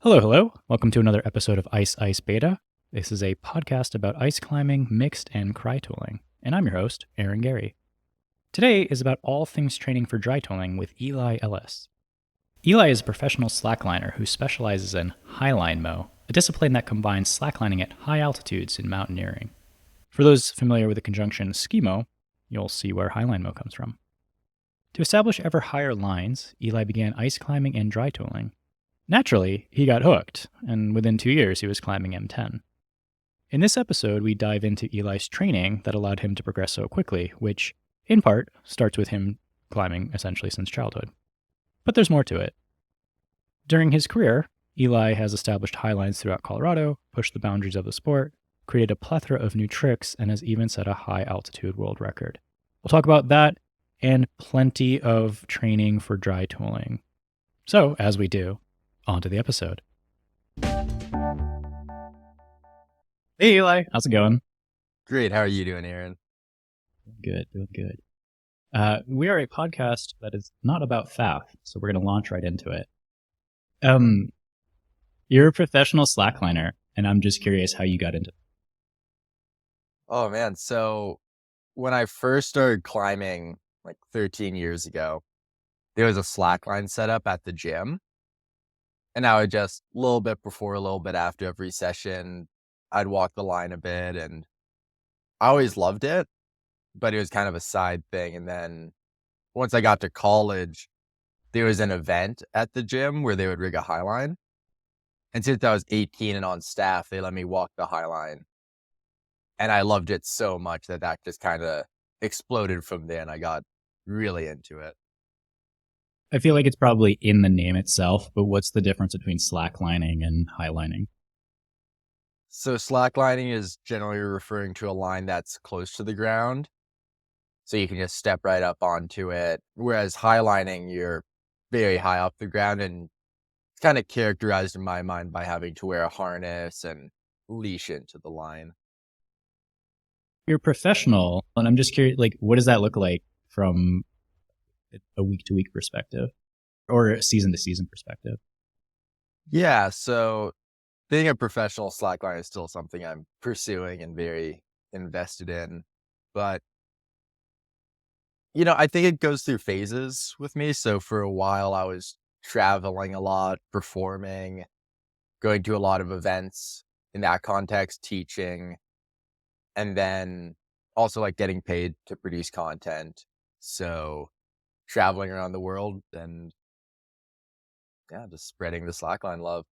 Hello, hello. Welcome to another episode of Ice Ice Beta. This is a podcast about ice climbing, mixed, and cry tooling. And I'm your host, Aaron Gary. Today is about all things training for dry tooling with Eli Ellis. Eli is a professional slackliner who specializes in Highlinemo, a discipline that combines slacklining at high altitudes in mountaineering. For those familiar with the conjunction skimo, you'll see where Highlinemo comes from. To establish ever higher lines, Eli began ice climbing and dry tooling. Naturally, he got hooked, and within 2 years he was climbing M10. In this episode, we dive into Eli's training that allowed him to progress so quickly, which, in part, starts with him climbing essentially since childhood. But there's more to it. During his career, Eli has established highlines throughout Colorado, pushed the boundaries of the sport, created a plethora of new tricks, and has even set a high-altitude world record. We'll talk about that and plenty of training for dry tooling. So, as we do, on to the episode. Hey, Eli. How's it going? Great. How are you doing, Aaron? Good, doing good. We are a podcast that is not about faff, so we're going to launch right into it. You're a professional slackliner, and I'm just curious how you got into it. Oh, man. So when I first started climbing like 13 years ago, there was a slackline set up at the gym. And I would just a little bit before, a little bit after every session, I'd walk the line a bit. And I always loved it, but it was kind of a side thing. And then once I got to college, there was an event at the gym where they would rig a highline. And since I was 18 and on staff, they let me walk the highline. And I loved it so much that just kind of exploded from there. And I got really into it. I feel like it's probably in the name itself, but what's the difference between slacklining and highlining? So slacklining is generally referring to a line that's close to the ground. So you can just step right up onto it. Whereas highlining, you're very high off the ground, and it's kind of characterized in my mind by having to wear a harness and leash into the line. You're professional, and I'm just curious, like, what does that look like from a week-to-week perspective or a season-to-season perspective? Yeah, so being a professional slackliner is still something I'm pursuing and very invested in. But, I think it goes through phases with me. So for a while, I was traveling a lot, performing, going to a lot of events in that context, teaching, and then also like getting paid to produce content. So traveling around the world and just spreading the slackline love.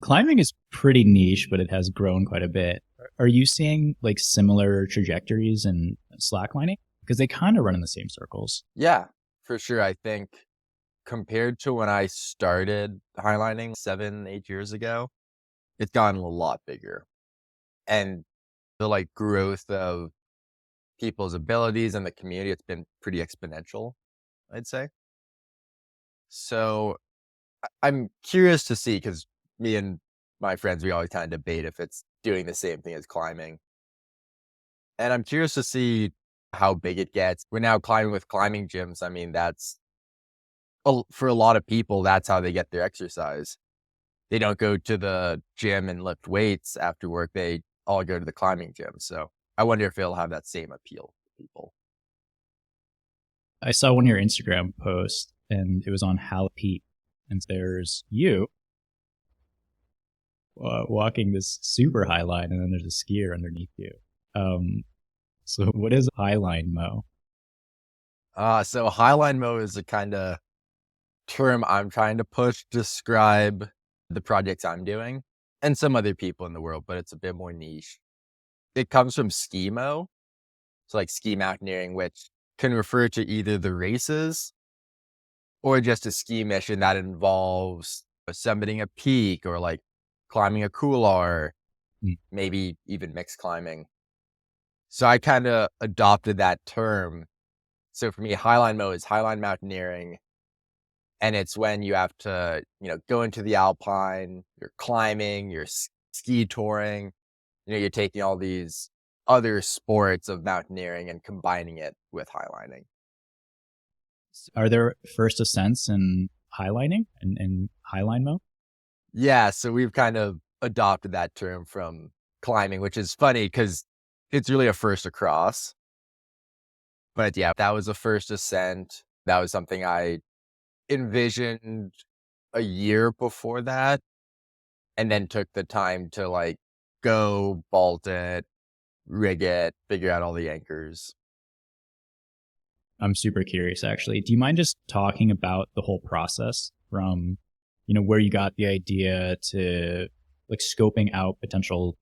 Climbing is pretty niche, but it has grown quite a bit. Are you seeing like similar trajectories in slacklining? Because they kind of run in the same circles. Yeah, for sure. I think compared to when I started highlining 7, 8 years ago, it's gotten a lot bigger. And the like growth of people's abilities and the community, it's been pretty exponential, I'd say. So I'm curious to see, because me and my friends, we always kind of debate if it's doing the same thing as climbing. And I'm curious to see how big it gets. We're now climbing with climbing gyms. I mean, for a lot of people, that's how they get their exercise. They don't go to the gym and lift weights after work. They all go to the climbing gym. So I wonder if it'll have that same appeal to people. I saw one of your Instagram posts, and it was on Hal Peak, and there's you walking this super high line, and then there's a skier underneath you. So what is Highlinemo? So Highlinemo is a kind of term I'm trying to push to describe the projects I'm doing and some other people in the world, but it's a bit more niche. It comes from skimo, so like ski mountaineering, which can refer to either the races or just a ski mission that involves summiting a peak or like climbing a couloir, maybe even mixed climbing. So I kind of adopted that term. So for me, Highlinemo is highline mountaineering. And it's when you have to, go into the alpine, you're climbing, you're ski touring, you're taking all these other sports of mountaineering and combining it with highlining. Are there first ascents and highlining and Highlinemo? Yeah, so we've kind of adopted that term from climbing, which is funny because it's really a first across. But yeah, that was a first ascent. That was something I envisioned a year before that, and then took the time to like go bolt it, rig it, figure out all the anchors. I'm super curious, actually. Do you mind just talking about the whole process from, where you got the idea to like scoping out potential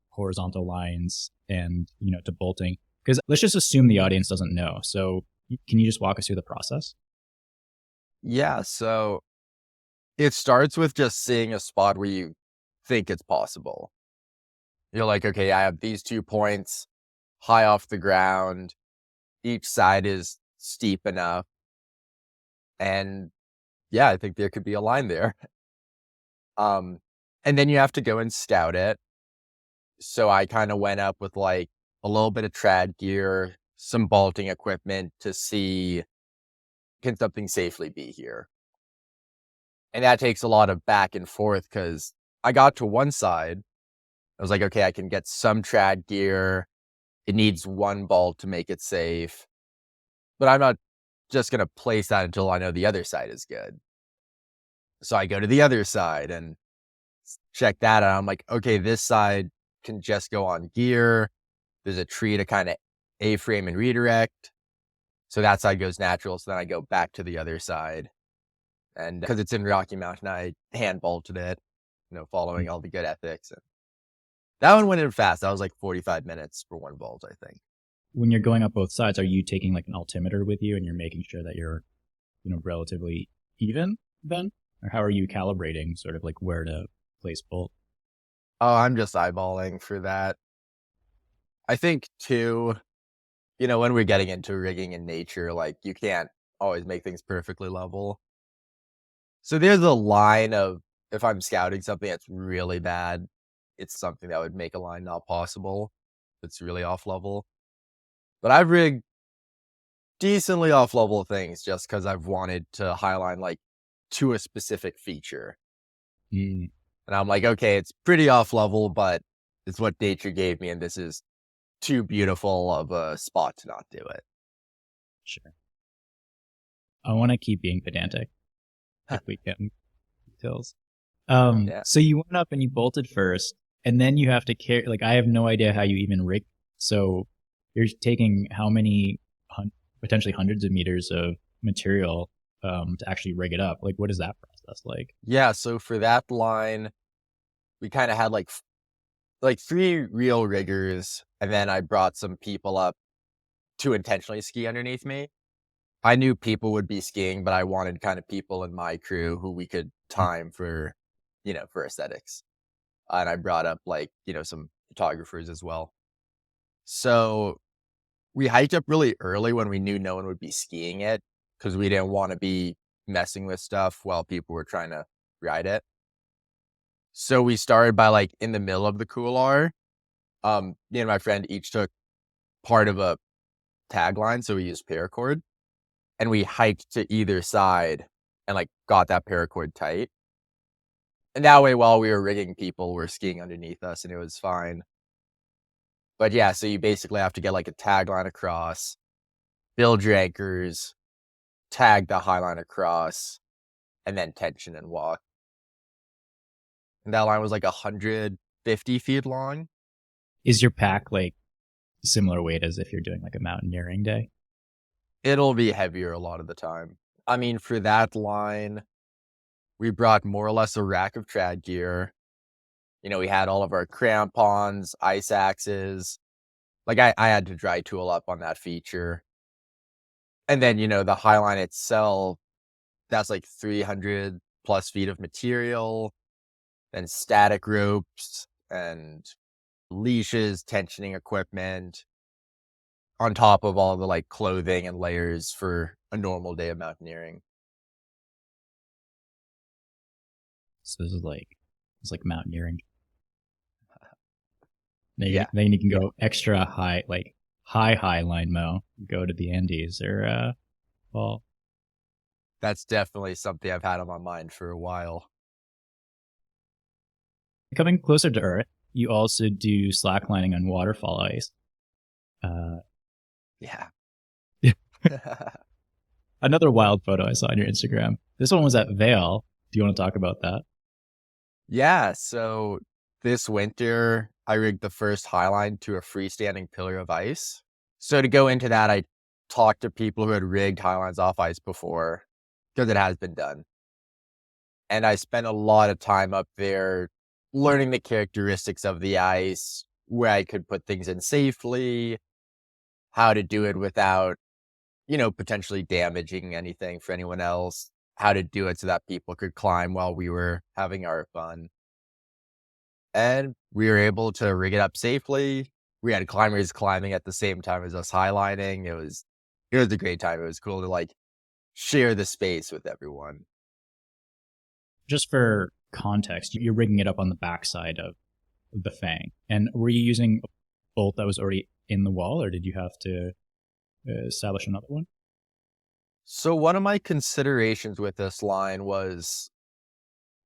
horizontal lines and, to bolting? Because let's just assume the audience doesn't know. So can you just walk us through the process? Yeah, so it starts with just seeing a spot where you think it's possible. You're like, okay, I have these 2 points high off the ground. Each side is steep enough. And yeah, I think there could be a line there. Um, and then you have to go and scout it. So I kind of went up with like a little bit of trad gear, some bolting equipment to see, can something safely be here? And that takes a lot of back and forth because I got to one side. I was like, okay, I can get some trad gear. It needs one bolt to make it safe, but I'm not just going to place that until I know the other side is good. So I go to the other side and check that out. I'm like, okay, this side can just go on gear. There's a tree to kind of A-frame and redirect. So that side goes natural. So then I go back to the other side. And because it's in Rocky Mountain, I hand bolted it, following all the good ethics. And that one went in fast. That was like 45 minutes for one bolt, I think. When you're going up both sides, are you taking like an altimeter with you and you're making sure that you're, relatively even then? Or how are you calibrating sort of like where to place bolt? Oh, I'm just eyeballing for that. I think too, when we're getting into rigging in nature, like you can't always make things perfectly level. So there's a line of, if I'm scouting something that's really bad, it's something that would make a line not possible. It's really off level. But I've rigged decently off level things just because I've wanted to highline like to a specific feature. Mm, And I'm like, okay, it's pretty off level, but it's what nature gave me, and this is too beautiful of a spot to not do it. sure. I want to keep being pedantic if we can details. Yeah. So you went up and you bolted first, and then you have to carry. Like I have no idea how you even rig. So you're taking how many potentially hundreds of meters of material to actually rig it up. Like what is that process like? Yeah. So for that line, we kind of had like three real riggers, and then I brought some people up to intentionally ski underneath me. I knew people would be skiing, but I wanted kind of people in my crew who we could time for aesthetics. And I brought up like, some photographers as well. So we hiked up really early when we knew no one would be skiing it because we didn't want to be messing with stuff while people were trying to ride it. So we started by like in the middle of the couloir. Me and my friend each took part of a tagline. So we used paracord and we hiked to either side and like got that paracord tight. And that way, while we were rigging, people were skiing underneath us and it was fine. But yeah, so you basically have to get like a tagline across, build your anchors, tag the high line across, and then tension and walk. And that line was like 150 feet long. Is your pack like similar weight as if you're doing like a mountaineering day? It'll be heavier a lot of the time. I mean, for that line, we brought more or less a rack of trad gear. We had all of our crampons, ice axes. Like I had to dry tool up on that feature. And then, the Highline itself, that's like 300 plus feet of material, and static ropes and leashes, tensioning equipment, on top of all the like clothing and layers for a normal day of mountaineering. So this is like it's like mountaineering. Yeah. Then you can Yeah. go extra high, like high line mo, go to the Andes or well, That's definitely something I've had on my mind for a while. Coming closer to Earth, you also do slacklining on waterfall ice. Uh, Yeah. Another wild photo I saw on your Instagram. This one was at Vail. Do you want to talk about that? Yeah. So this winter, I rigged the first highline to a freestanding pillar of ice. So to go into that, I talked to people who had rigged highlines off ice before because it has been done. And I spent a lot of time up there learning the characteristics of the ice, where I could put things in safely, how to do it without, potentially damaging anything for anyone else, how to do it so that people could climb while we were having our fun. And we were able to rig it up safely. We had climbers climbing at the same time as us highlining. It was a great time. It was cool to share the space with everyone. Just for context, you're rigging it up on the backside of the Fang. And were you using a bolt that was already in the wall, or did you have to establish another one? So one of my considerations with this line was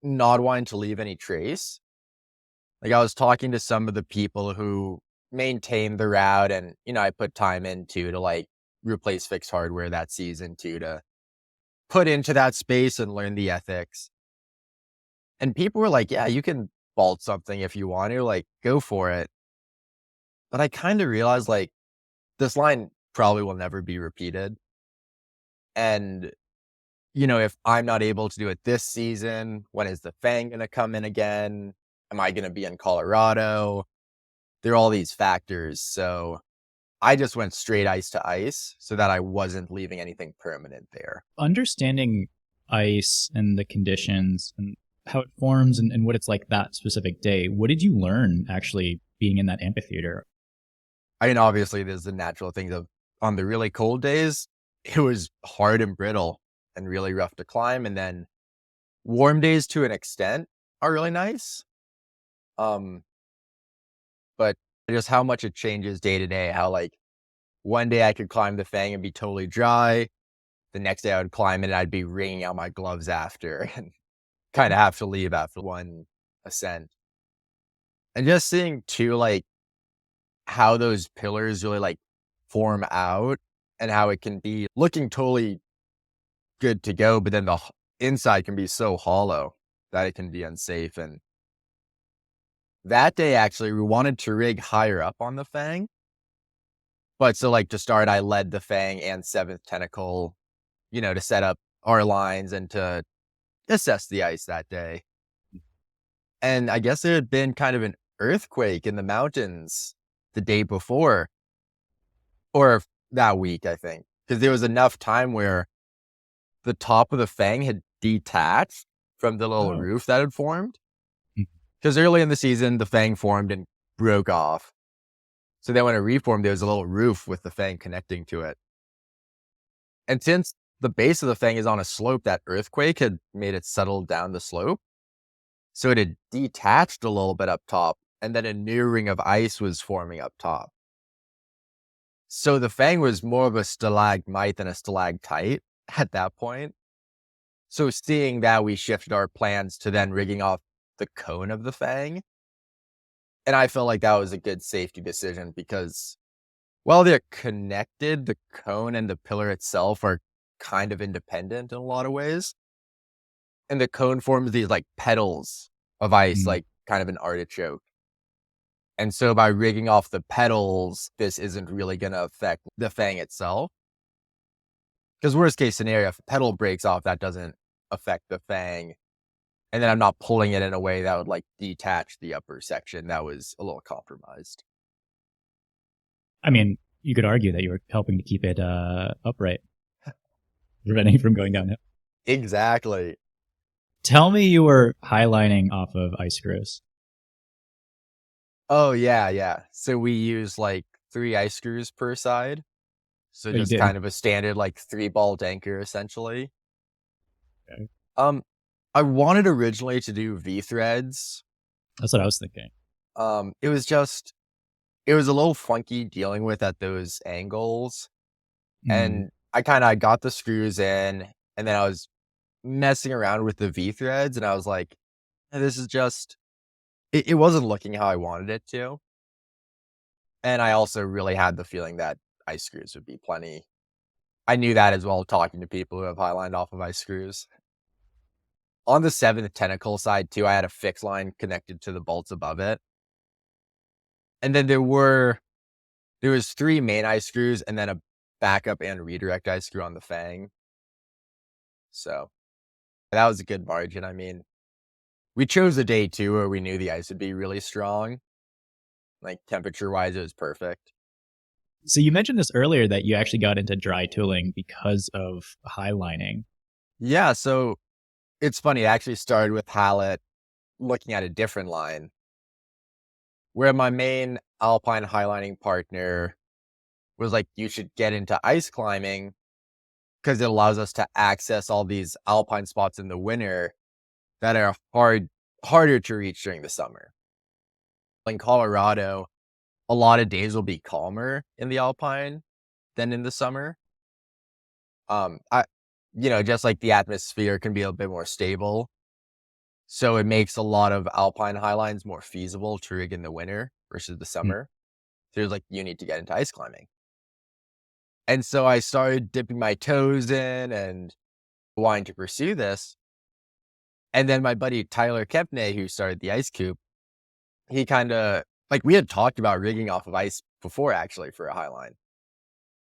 not wanting to leave any trace. Like I was talking to some of the people who maintain the route and, I put time into to replace fixed hardware that season too, to put into that space and learn the ethics. And people were like, yeah, you can bolt something if you want to, go for it. But I kind of realized this line probably will never be repeated. And, if I'm not able to do it this season, when is the Fang going to come in again? Am I going to be in Colorado? There are all these factors. So I just went straight ice to ice so that I wasn't leaving anything permanent there. Understanding ice and the conditions and how it forms and what it's like that specific day, what did you learn actually being in that amphitheater? I mean, obviously, there's the natural things of on the really cold days, it was hard and brittle and really rough to climb. And then warm days to an extent are really nice. Um, but just how much it changes day to day, how one day I could climb the Fang and be totally dry. The next day I would climb it and I'd be wringing out my gloves after and kind of have to leave after one ascent. And just seeing too, how those pillars really form out and how it can be looking totally good to go, but then the inside can be so hollow that it can be unsafe. And that day, actually, we wanted to rig higher up on the Fang. But so, to start, I led the Fang and Seventh Tentacle, to set up our lines and to assess the ice that day. And I guess there had been kind of an earthquake in the mountains the day before, or that week, I think, because there was enough time where the top of the Fang had detached from the little Oh. roof that had formed. Because early in the season, the Fang formed and broke off. So then when it reformed, there was a little roof with the Fang connecting to it. And since the base of the Fang is on a slope, that earthquake had made it settle down the slope. So it had detached a little bit up top, and then a new ring of ice was forming up top. So the Fang was more of a stalagmite than a stalactite at that point. So seeing that, we shifted our plans to then rigging off the cone of the Fang. And I felt like that was a good safety decision because while they're connected, the cone and the pillar itself are kind of independent in a lot of ways. And the cone forms these petals of ice, Mm. kind of an artichoke. And so by rigging off the petals, this isn't really going to affect the Fang itself. Because worst case scenario, if a petal breaks off, that doesn't affect the Fang. And then I'm not pulling it in a way that would detach the upper section. That was a little compromised. I mean, you could argue that you were helping to keep it upright, preventing it from going downhill. Exactly. Tell me you were highlining off of ice screws. Oh, yeah, yeah. So we use 3 ice screws per side. So Oh, you just did? kind of a standard 3-ball anchor essentially. Okay. Um, I wanted originally to do V-threads. That's what I was thinking. It was just, it was a little funky dealing with at those angles. Mm. And I got the screws in And then I was messing around with the V threads and I was like, this is just, it wasn't looking how I wanted it to. And I also really had the feeling that ice screws would be plenty. I knew that as well, talking to people who have highlined off of ice screws. On the seventh tentacle side too, I had a fixed line connected to the bolts above it. And then there was 3 main ice screws and then a backup and redirect ice screw on the fang. So that was a good margin. I mean, we chose a day too where we knew the ice would be really strong. Like temperature wise, it was perfect. So you mentioned this earlier that you actually got into dry tooling because of highlining. Yeah, so it's funny. It actually started with Hallett looking at a different line where my main alpine highlining partner was like, you should get into ice climbing because it allows us to access all these alpine spots in the winter that are harder to reach during the summer. In Colorado, a lot of days will be calmer in the alpine than in the summer. I just like the atmosphere can be a bit more stable. So it makes a lot of alpine highlines more feasible to rig in the winter versus the Hmm. summer. So there's like, you need to get into ice climbing. And so I started dipping my toes in and wanting to pursue this. And then my buddy Tyler Kempney, who started the Ice Coop, he kind of like we had talked about rigging off of ice before actually for a highline.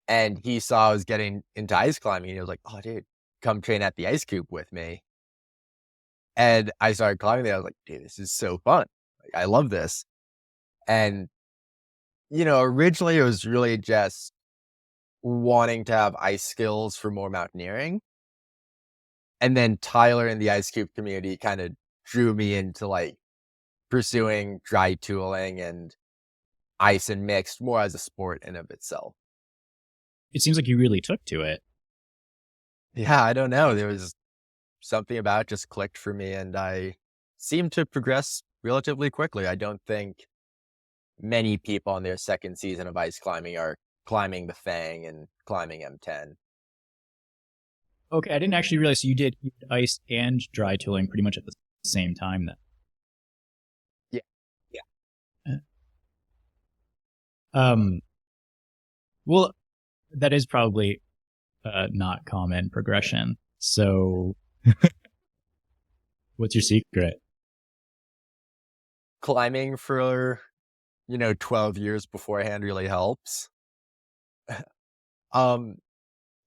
And he saw I was getting into ice climbing and he was like, "Oh, dude, come train at the Ice Coop with me." And I started climbing there. I was like, "Dude, this is so fun. Like, I love this." And originally it was really just wanting to have ice skills for more mountaineering. And then Tyler in the Ice Coop community kind of drew me into like pursuing dry tooling and ice and mixed more as a sport in of itself. It seems like you really took to it. Yeah, I don't know. There was something about it just clicked for me and I seemed to progress relatively quickly. I don't think many people on their second season of ice climbing are climbing the Fang and climbing M10. Okay, I didn't actually realize you did ice and dry tooling pretty much at the same time then. Yeah. Yeah. Um, well, that is probably not common progression. So, what's your secret? Climbing for, 12 years beforehand really helps. Um,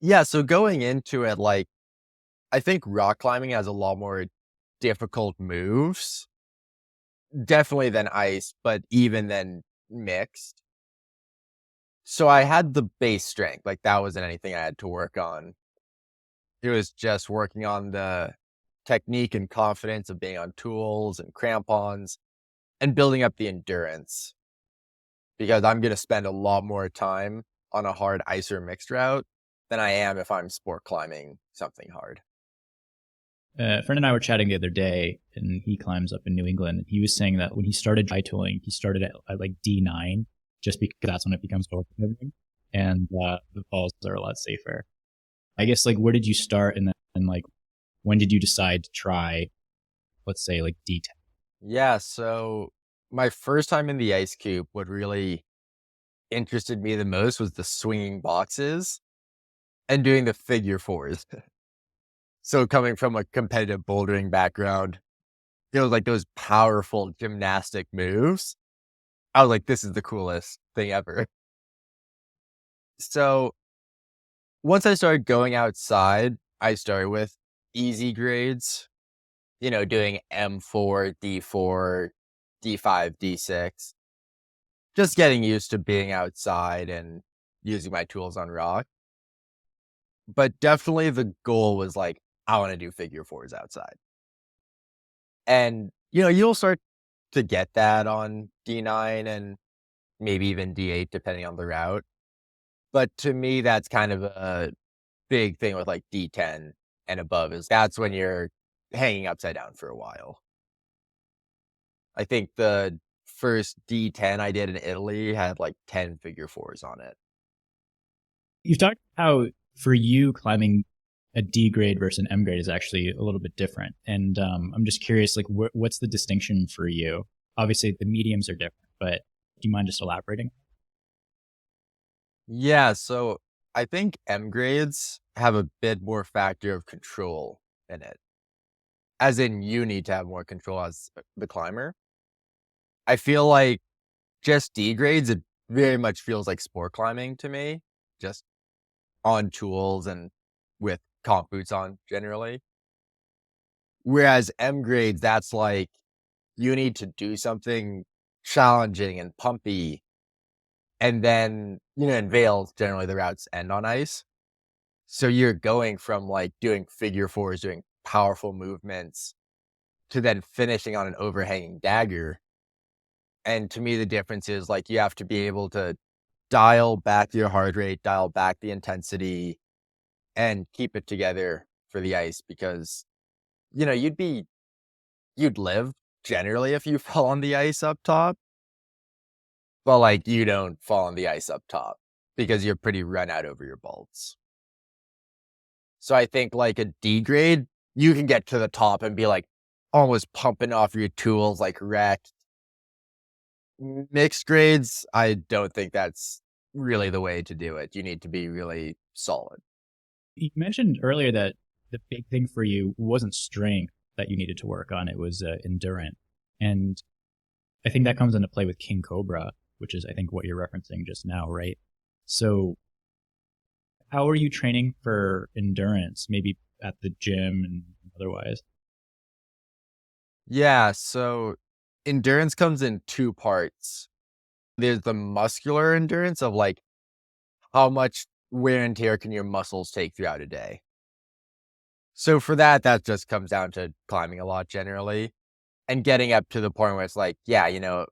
yeah, so going into it, like, I think rock climbing has a lot more difficult moves, definitely than ice, but even than mixed. So I had the base strength, like that wasn't anything I had to work on. It was just working on the technique and confidence of being on tools and crampons and building up the endurance because I'm going to spend a lot more time on a hard ice or mixed route than I am if I'm sport climbing something hard. A friend and I were chatting the other day, and he climbs up in New England. And he was saying that when he started dry tooling, he started at like D9, just because that's when it becomes overwhelming, and the falls are a lot safer. I guess like where did you start, and then like when did you decide to try, let's say like D10? Yeah, so my first time in the ice cube, what really interested me the most was the swinging boxes and doing the figure fours. So coming from a competitive bouldering background, it was like those powerful gymnastic moves. I was like, this is the coolest thing ever. So once I started going outside, I started with easy grades, doing M4, D4, D5, D6, just getting used to being outside and using my tools on rock. But definitely the goal was like, I want to do figure fours outside. And, you'll start to get that on D9 and maybe even D8, depending on the route. But to me, that's kind of a big thing with like D10 and above is that's when you're hanging upside down for a while. I think the first D10 I did in Italy had like 10 figure fours on it. You've talked how for you climbing a D grade versus an M grade is actually a little bit different. And I'm just curious, like, what's the distinction for you? Obviously, the mediums are different, but do you mind just elaborating? Yeah, so I think M grades have a bit more factor of control in it. As in, you need to have more control as the climber. I feel like just D grades, it very much feels like sport climbing to me, just on tools and with comp boots on generally. Whereas M grades, that's like you need to do something challenging and pumpy. And then, in Vales, generally the routes end on ice. So you're going from like doing figure fours, doing powerful movements to then finishing on an overhanging dagger. And to me, the difference is like you have to be able to dial back your heart rate, dial back the intensity, and keep it together for the ice because, you'd live generally if you fell on the ice up top, but like you don't fall on the ice up top because you're pretty run out over your bolts. So I think like a D grade, you can get to the top and be like almost pumping off your tools like wrecked. Mixed grades, I don't think that's really the way to do it. You need to be really solid. You mentioned earlier that the big thing for you wasn't strength that you needed to work on; it was endurance, and I think that comes into play with King Cobra, which is I think what you're referencing just now, right? So, how are you training for endurance? Maybe at the gym and otherwise. Yeah, so endurance comes in two parts. There's the muscular endurance of like how much wear and tear can your muscles take throughout a day. So for that, that just comes down to climbing a lot generally and getting up to the point where it's like, yeah,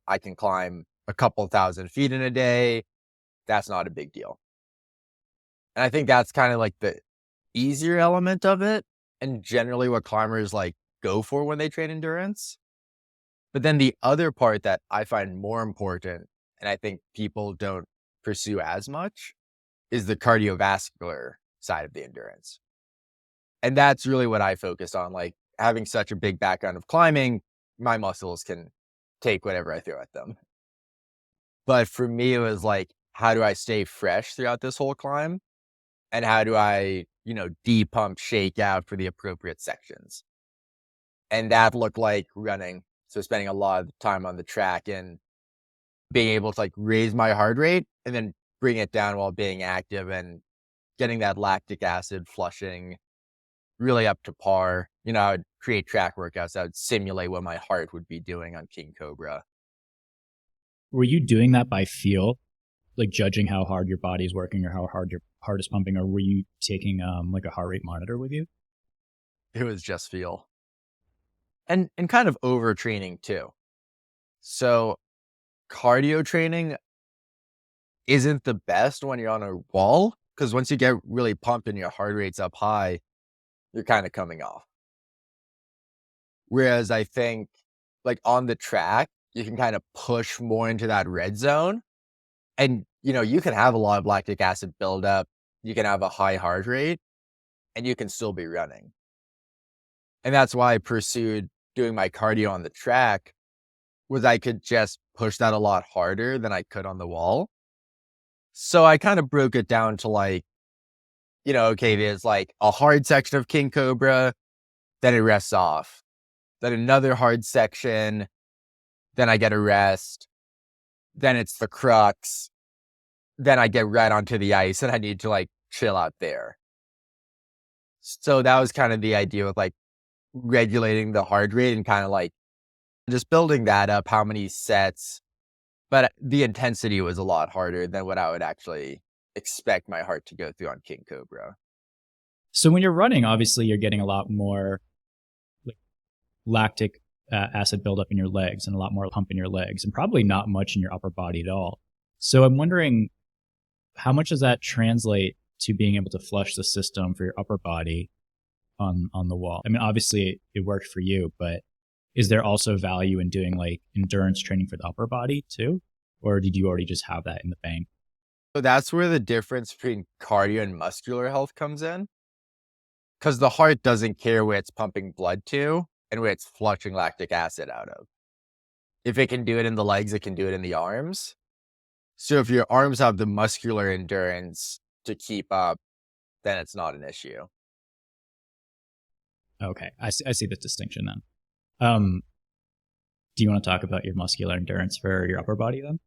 I can climb a couple thousand feet in a day. That's not a big deal. And I think that's kind of like the easier element of it. And generally what climbers like go for when they train endurance. But then the other part that I find more important, and I think people don't pursue as much, is the cardiovascular side of the endurance. And that's really what I focus on. Like having such a big background of climbing, my muscles can take whatever I throw at them. But for me, it was like, how do I stay fresh throughout this whole climb? And how do I, depump, shake out for the appropriate sections? And that looked like running. So spending a lot of time on the track and being able to like raise my heart rate and then bring it down while being active and getting that lactic acid flushing really up to par. I would create track workouts that would simulate what my heart would be doing on King Cobra. Were you doing that by feel, like judging how hard your body's working or how hard your heart is pumping, or were you taking like a heart rate monitor with you? It was just feel. And kind of overtraining too. So cardio training isn't the best when you're on a wall because once you get really pumped and your heart rate's up high, you're kind of coming off. Whereas I think like on the track, you can kind of push more into that red zone and you can have a lot of lactic acid buildup. You can have a high heart rate and you can still be running. And that's why I pursued doing my cardio on the track was I could just push that a lot harder than I could on the wall. So I kind of broke it down to like, okay, there's like a hard section of King Cobra, then it rests off. Then another hard section, then I get a rest. Then it's the crux. Then I get right onto the ice and I need to like chill out there. So that was kind of the idea with like regulating the heart rate and kind of like just building that up, how many sets. But the intensity was a lot harder than what I would actually expect my heart to go through on King Cobra. So when you're running, obviously you're getting a lot more like lactic acid buildup in your legs and a lot more pump in your legs and probably not much in your upper body at all. So I'm wondering, how much does that translate to being able to flush the system for your upper body on the wall? I mean, obviously it worked for you, but is there also value in doing like endurance training for the upper body too? Or did you already just have that in the bank? So that's where the difference between cardio and muscular health comes in. because the heart doesn't care where it's pumping blood to and where it's flushing lactic acid out of. If it can do it in the legs, it can do it in the arms. So if your arms have the muscular endurance to keep up, then it's not an issue. Okay, I see the distinction then. Do you want to talk about your muscular endurance for your upper body then?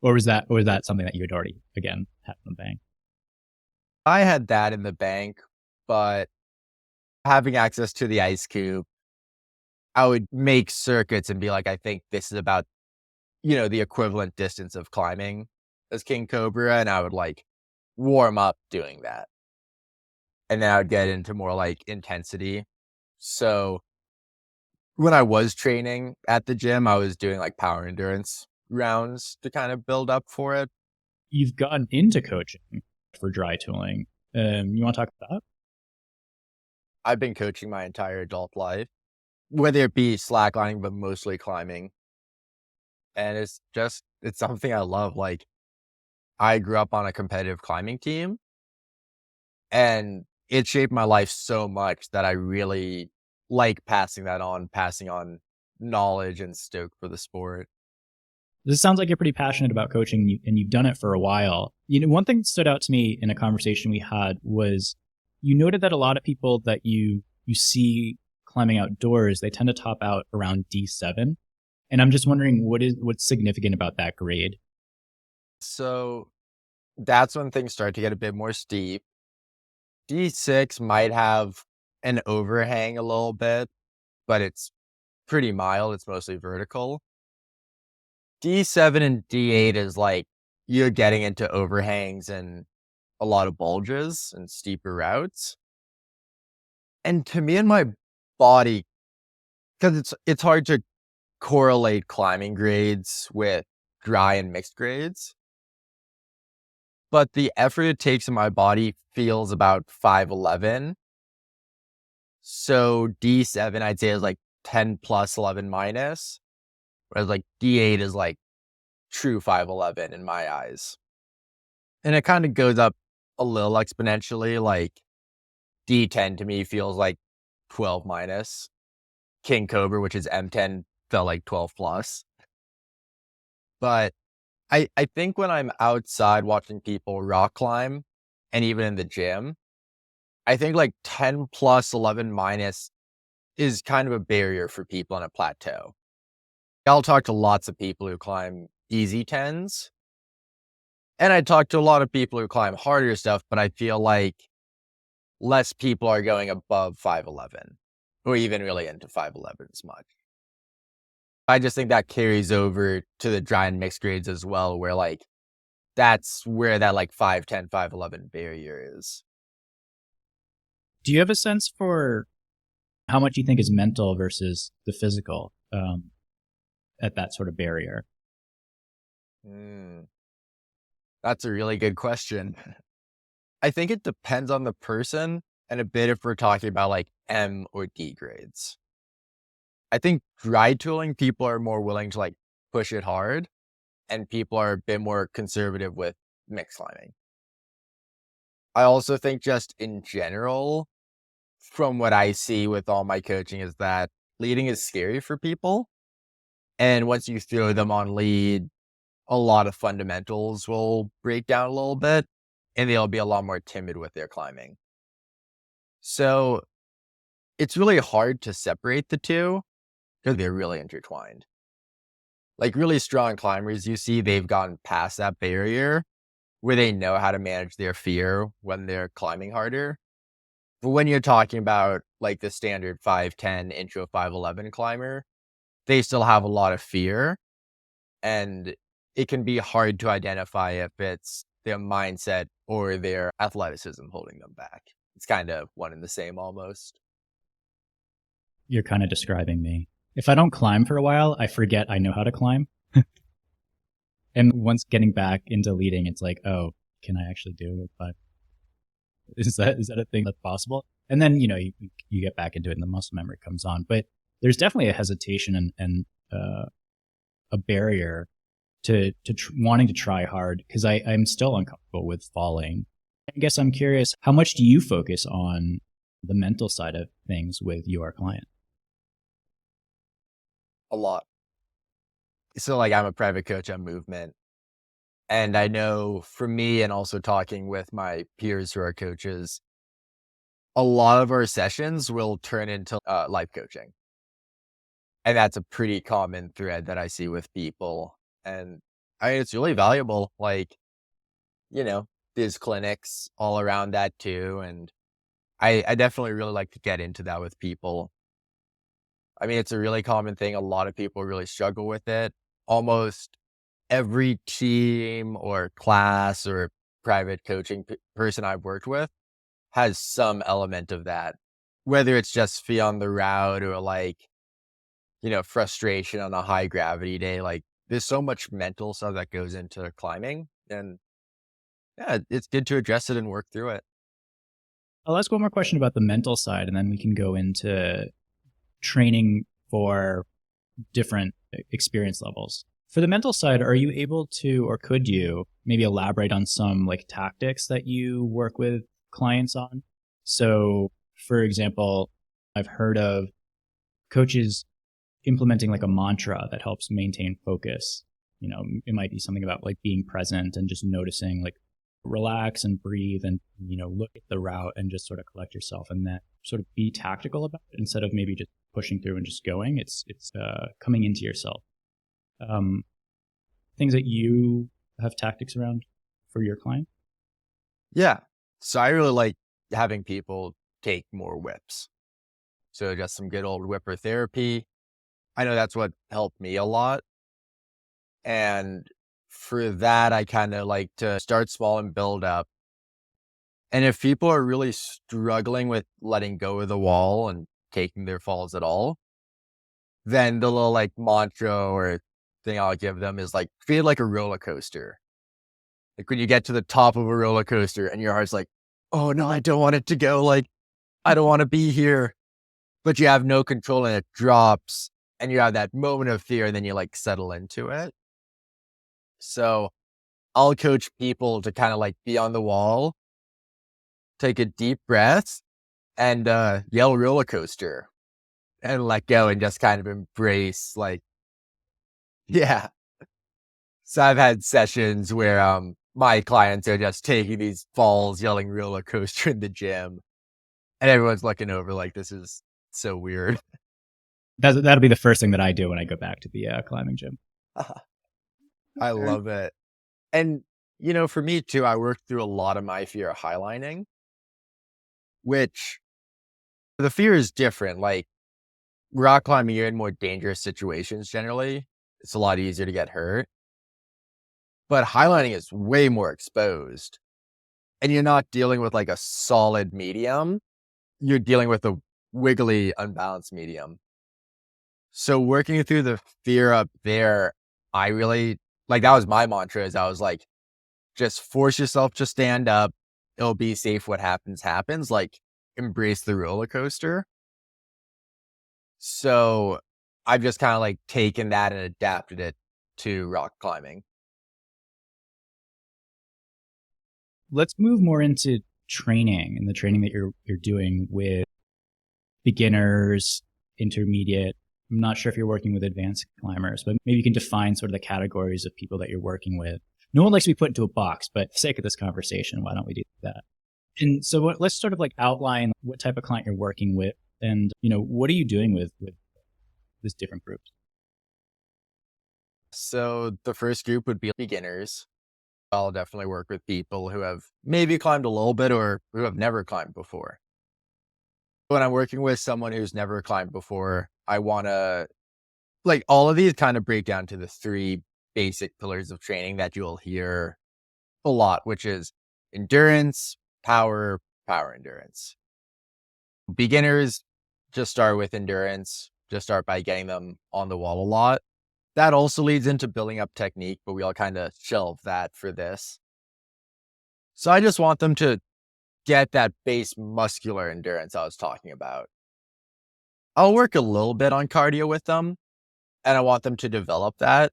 Or was that something that you had already, again, had in the bank? I had that in the bank, but having access to the ice cube, I would make circuits and be like, I think this is about, the equivalent distance of climbing as King Cobra. And I would like warm up doing that. And then I would get into more like intensity. So when I was training at the gym, I was doing like power endurance rounds to kind of build up for it. You've gotten into coaching for dry tooling. You want to talk about that? I've been coaching my entire adult life, whether it be slacklining, but mostly climbing. And it's something I love. Like, I grew up on a competitive climbing team, and it shaped my life so much that I really like passing on knowledge and stoke for the sport. This sounds like you're pretty passionate about coaching, and you've done it for a while. One thing that stood out to me in a conversation we had was you noted that a lot of people that you see climbing outdoors, they tend to top out around D7. And I'm just wondering what's significant about that grade. So that's when things start to get a bit more steep. D6 might have an overhang a little bit, but it's pretty mild. It's mostly vertical. D7 and D8 is like you're getting into overhangs and a lot of bulges and steeper routes. And to me and my body, because it's hard to correlate climbing grades with dry and mixed grades, but the effort it takes in my body feels about 5'11". So D7 I'd say is like 10 plus 11 minus, whereas like D8 is like true 5'11" in my eyes. And it kind of goes up a little exponentially. Like D10 to me feels like 12 minus. King Cobra, which is M10, felt like 12 plus. But I think when I'm outside watching people rock climb and even in the gym, I think like 10 plus 11 minus is kind of a barrier for people on a plateau. I'll talk to lots of people who climb easy 10s. And I talk to a lot of people who climb harder stuff, but I feel like less people are going above 5'11", or even really into 5'11" as much. I just think that carries over to the dry and mixed grades as well, where like that's where that like 5'10", 5'11" barrier is. Do you have a sense for how much you think is mental versus the physical at that sort of barrier? That's a really good question. I think it depends on the person and a bit if we're talking about like M or D grades. I think dry tooling, people are more willing to like push it hard, and people are a bit more conservative with mixed climbing. I also think just in general, from what I see with all my coaching, is that leading is scary for people. And once you throw them on lead, a lot of fundamentals will break down a little bit, and they'll be a lot more timid with their climbing. So it's really hard to separate the two because they're really intertwined. Like really strong climbers, you see they've gotten past that barrier where they know how to manage their fear when they're climbing harder. But when you're talking about like the standard 5'10", intro 5'11" climber, they still have a lot of fear, and it can be hard to identify if it's their mindset or their athleticism holding them back. It's kind of one and the same almost. You're kind of describing me. If I don't climb for a while, I forget I know how to climb. And once getting back into leading, it's like, oh, can I actually do it? But is that a thing that's possible? And then you get back into it, and the muscle memory comes on. But there's definitely a hesitation and a barrier to wanting to try hard because I'm still uncomfortable with falling. I guess I'm curious, how much do you focus on the mental side of things with your client? A lot. So like I'm a private coach on movement. And I know for me and also talking with my peers who are coaches, a lot of our sessions will turn into life coaching. And that's a pretty common thread that I see with people. And it's really valuable. Like, you know, there's clinics all around that too. And I definitely really like to get into that with people. I mean, it's a really common thing. A lot of people really struggle with it. Almost every team or class or private coaching person I've worked with has some element of that, whether it's just fee on the route or like, frustration on a high gravity day. Like there's so much mental stuff that goes into climbing. And yeah, it's good to address it and work through it. I'll ask one more question about the mental side, and then we can go into training for different experience levels. For the mental side, are you able to, or could you maybe elaborate on some like tactics that you work with clients on? So, for example, I've heard of coaches implementing like a mantra that helps maintain focus. It might be something about like being present and just noticing, like relax and breathe and, look at the route and just sort of collect yourself and then sort of be tactical about it instead of maybe just pushing through and just going. It's coming into yourself. Things that you have tactics around for your client? Yeah. So I really like having people take more whips. So just some good old whipper therapy. I know that's what helped me a lot. And for that, I kind of like to start small and build up. And if people are really struggling with letting go of the wall and taking their falls at all, then the little like mantra or thing I'll give them is like treat it like a roller coaster. Like when you get to the top of a roller coaster and your heart's like, oh no, I don't want it to go. Like, I don't want to be here. But you have no control and it drops and you have that moment of fear and then you like settle into it. So I'll coach people to kind of like be on the wall, take a deep breath and yell roller coaster and let go and just kind of embrace like, yeah. So I've had sessions where my clients are just taking these falls, yelling roller coaster in the gym, and everyone's looking over like this is so weird. That'll be the first thing that I do when I go back to the climbing gym. I love it. And for me too, I worked through a lot of my fear of highlining, which the fear is different. Like rock climbing, you're in more dangerous situations generally. It's a lot easier to get hurt. But highlining is way more exposed. And you're not dealing with like a solid medium. You're dealing with a wiggly, unbalanced medium. So working through the fear up there, I really like that was my mantra is I was like, just force yourself to stand up. It'll be safe. What happens, happens. Like embrace the roller coaster. So I've just kind of like taken that and adapted it to rock climbing. Let's move more into training and the training that you're doing with beginners, intermediate. I'm not sure if you're working with advanced climbers, but maybe you can define sort of the categories of people that you're working with. No one likes to be put into a box, but for the sake of this conversation, why don't we do that? And so let's sort of like outline what type of client you're working with and, what are you doing with this different groups? So the first group would be beginners. I'll definitely work with people who have maybe climbed a little bit or who have never climbed before. When I'm working with someone who's never climbed before, I want to like all of these kind of break down to the three basic pillars of training that you'll hear a lot, which is endurance, power, power endurance. Beginners just start with endurance, just start by getting them on the wall a lot. That also leads into building up technique, but we all kind of shelve that for this. So I just want them to get that base muscular endurance I was talking about. I'll work a little bit on cardio with them and I want them to develop that.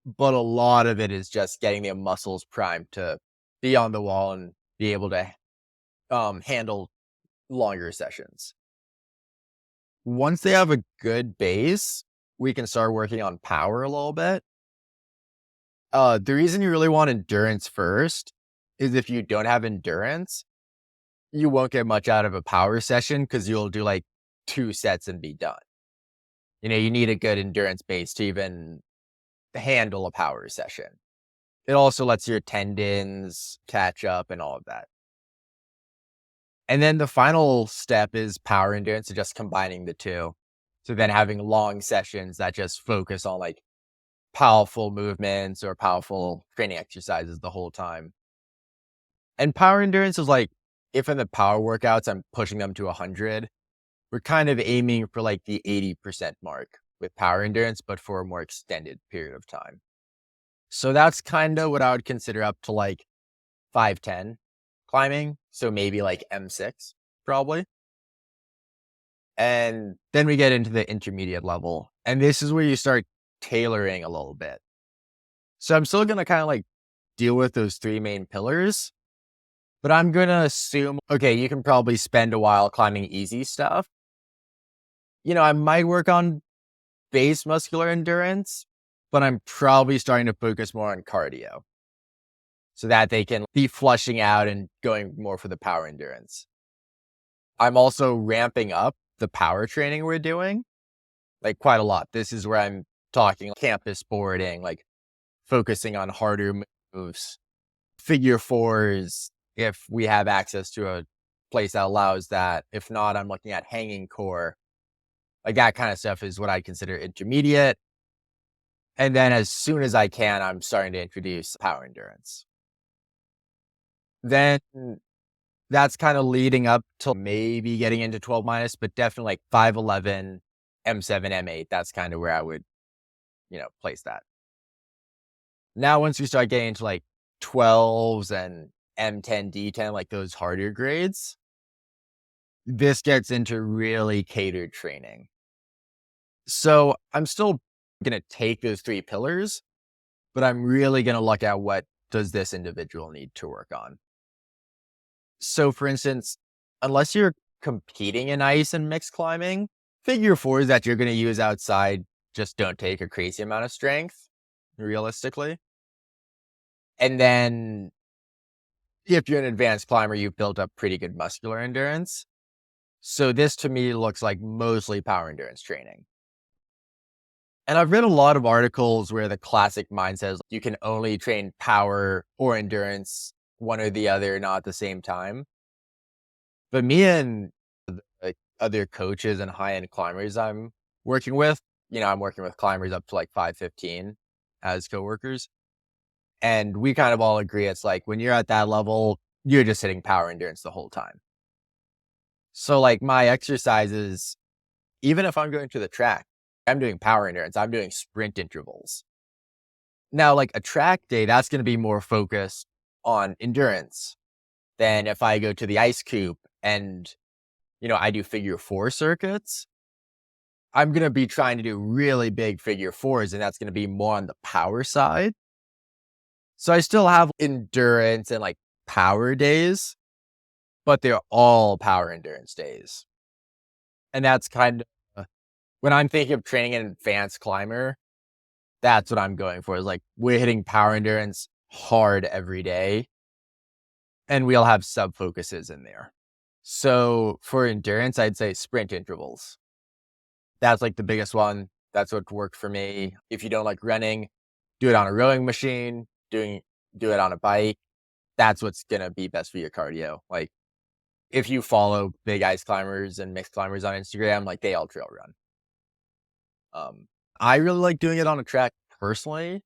But a lot of it is just getting their muscles primed to be on the wall and be able to handle longer sessions. Once they have a good base, we can start working on power a little bit. The reason you really want endurance first is if you don't have endurance, you won't get much out of a power session because you'll do like 2 sets and be done. You need a good endurance base to even handle a power session. It also lets your tendons catch up and all of that. And then the final step is power endurance, so just combining the two. So then having long sessions that just focus on like powerful movements or powerful training exercises the whole time. And power endurance is like, if in the power workouts, I'm pushing them to 100, we're kind of aiming for like the 80% mark with power endurance, but for a more extended period of time. So that's kind of what I would consider up to like 510 climbing. So maybe like M6 probably. And then we get into the intermediate level. And this is where you start tailoring a little bit. So I'm still going to kind of like deal with those 3 main pillars, but I'm going to assume, okay, you can probably spend a while climbing easy stuff. I might work on base muscular endurance, but I'm probably starting to focus more on cardio so that they can be flushing out and going more for the power endurance. I'm also ramping up the power training we're doing, like quite a lot. This is where I'm talking campus boarding, like focusing on harder moves, figure fours, if we have access to a place that allows that. If not, I'm looking at hanging core. Like that kind of stuff is what I consider intermediate. And then as soon as I can, I'm starting to introduce power endurance. Then that's kind of leading up to maybe getting into 12 minus, but definitely like 511, M7, M8. That's kind of where I would, place that. Now, once we start getting into like 12s and M10, D10, like those harder grades, this gets into really catered training. So I'm still going to take those 3 pillars, but I'm really going to look at what does this individual need to work on. So for instance, unless you're competing in ice and mixed climbing, figure fours that you're going to use outside just don't take a crazy amount of strength, realistically. And then if you're an advanced climber, you've built up pretty good muscular endurance. So this to me looks like mostly power endurance training. And I've read a lot of articles where the classic mindset is you can only train power or endurance, one or the other, not at the same time. But me and like other coaches and high-end climbers I'm working with, I'm working with climbers up to like 515 as coworkers. And we kind of all agree it's like when you're at that level, you're just hitting power endurance the whole time. So like my exercises, even if I'm going to the track, I'm doing power endurance, I'm doing sprint intervals. Now, like a track day, that's going to be more focused on endurance than if I go to the ice coop and, I do figure 4 circuits. I'm going to be trying to do really big figure 4s, and that's going to be more on the power side. So I still have endurance and like power days, but they're all power endurance days. And that's kind of when I'm thinking of training an advanced climber, that's what I'm going for is like we're hitting power endurance hard every day. And we'll have sub focuses in there. So for endurance, I'd say sprint intervals. That's like the biggest one. That's what worked for me. If you don't like running, do it on a rowing machine, do it on a bike. That's what's going to be best for your cardio. Like if you follow big ice climbers and mixed climbers on Instagram, like they all trail run. I really like doing it on a track personally.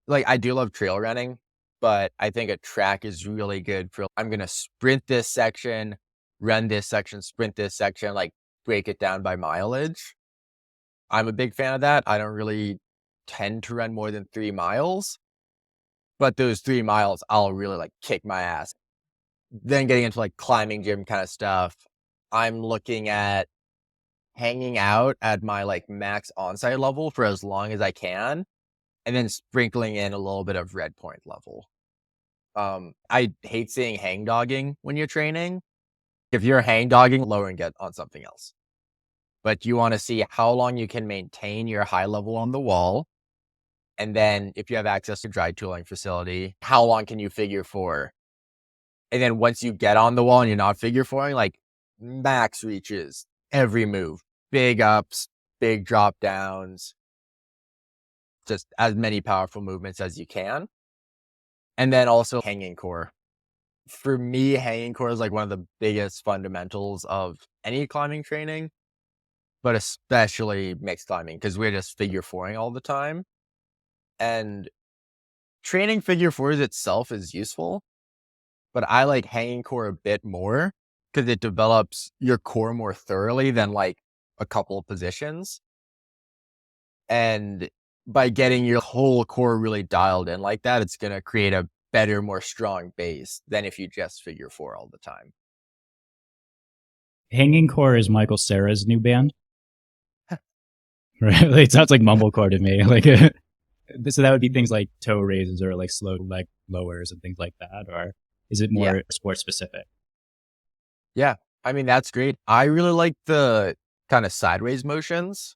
Like I do love trail running, but I think a track is really good for, I'm going to sprint this section, run this section, sprint this section, like break it down by mileage. I'm a big fan of that. I don't really tend to run more than 3 miles, but those 3 miles, I'll really like kick my ass. Then getting into like climbing gym kind of stuff, I'm looking at hanging out at my like max onsite level for as long as I can, and then sprinkling in a little bit of red point level. I hate seeing hang dogging when you're training. If you're hang dogging, lowering it on something else. But you want to see how long you can maintain your high level on the wall. And then if you have access to dry tooling facility, how long can you figure four? And then once you get on the wall and you're not figure fouring, like max reaches every move, big ups, big drop downs, just as many powerful movements as you can. And then also hanging core. For me, hanging core is like one of the biggest fundamentals of any climbing training, but especially mixed climbing because we're just figure fouring all the time. And training figure fours itself is useful, but I like hanging core a bit more because it develops your core more thoroughly than like a couple of positions. And by getting your whole core really dialed in like that, it's going to create a better, more strong base than if you just figure four all the time. Hanging Core is Michael Cera's new band. Right? It sounds like mumblecore to me. Like, so that would be things like toe raises or like slow leg lowers and things like that, or is it Yeah. more sport specific? Yeah. I mean, that's great. I really like the kind of sideways motions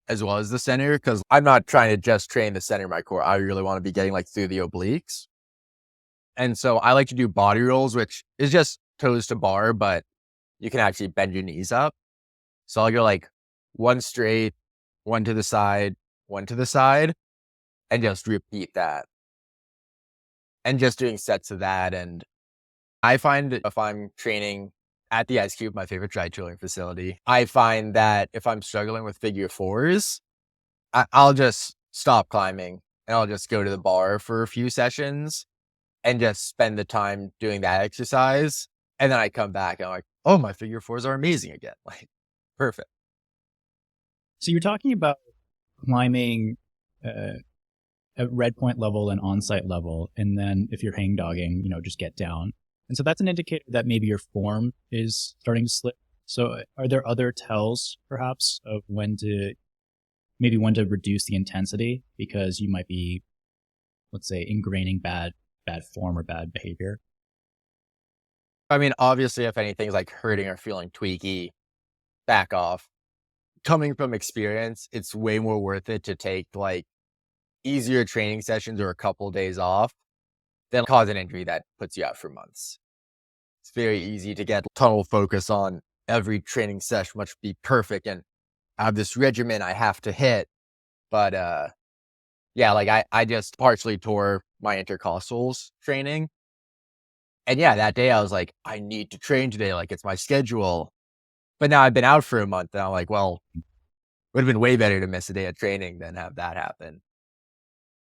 as well as the center because I'm not trying to just train the center of my core. I really want to be getting like through the obliques. And so I like to do body rolls, which is just toes to bar, but you can actually bend your knees up. So I'll go like one straight, one to the side, one to the side, and just repeat that. And just doing sets of that. And I find that if I'm training at the Ice Cube, my favorite dry tooling facility, I find that if I'm struggling with figure fours, I'll just stop climbing and I'll just go to the bar for a few sessions and just spend the time doing that exercise. And then I come back and I'm like, oh, my figure fours are amazing again. Like, perfect. So you're talking about climbing at red point level and on-site level, and then if you're hang dogging, just get down. And so that's an indicator that maybe your form is starting to slip. So are there other tells perhaps of when to reduce the intensity because you might be, let's say, ingraining bad form or bad behavior? I mean, obviously, if anything's like hurting or feeling tweaky, back off. Coming from experience, it's way more worth it to take like easier training sessions or a couple days off than cause an injury that puts you out for months. It's very easy to get tunnel focus on every training session must be perfect and I have this regimen I have to hit. But yeah, like I just partially tore my intercostals training. And yeah, that day I was like, I need to train today. Like it's my schedule. But now I've been out for a month and I'm like, well, it would have been way better to miss a day of training than have that happen.